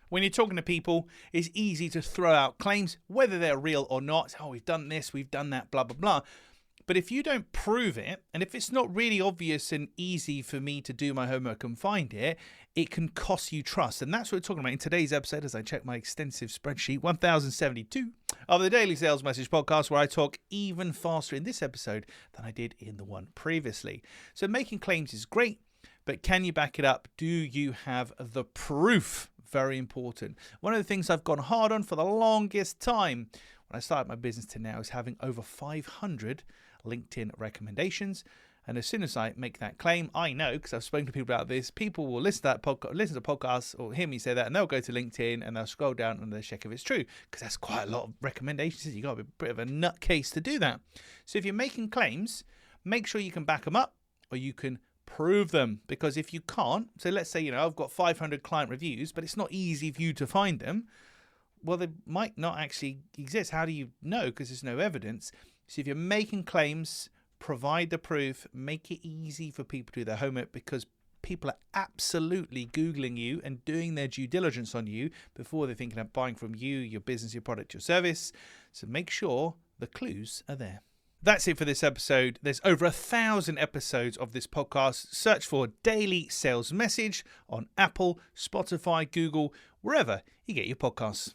When you're talking to people, it's easy to throw out claims, whether they're real or not. Oh, we've done this, we've done that, blah, blah, blah. But if you don't prove it, and if it's not really obvious and easy for me to do my homework and find it, it can cost you trust. And that's what we're talking about in today's episode as I check my extensive spreadsheet, 1072 of the Daily Sales Message Podcast, where I talk even faster in this episode than I did in the one previously. So making claims is great, but can you back it up? Do you have the proof? Very important. One of the things I've gone hard on for the longest time when I started my business to now is having over 500 LinkedIn recommendations. And as soon as I make that claim, I know, because I've spoken to people about this, people will listen to podcasts or hear me say that, and they'll go to LinkedIn and they'll scroll down and they'll check if it's true, because that's quite a lot of recommendations. You've got to be a bit of a nutcase to do that. So if you're making claims, make sure you can back them up or you can prove them, because if you can't, so let's say, I've got 500 client reviews, but it's not easy for you to find them. Well, they might not actually exist. How do you know? Because there's no evidence. So if you're making claims, provide the proof, make it easy for people to do their homework, because people are absolutely Googling you and doing their due diligence on you before they're thinking of buying from you, your business, your product, your service. So make sure the clues are there. That's it for this episode. There's over 1,000 episodes of this podcast. Search for Daily Sales Message on Apple, Spotify, Google, wherever you get your podcasts.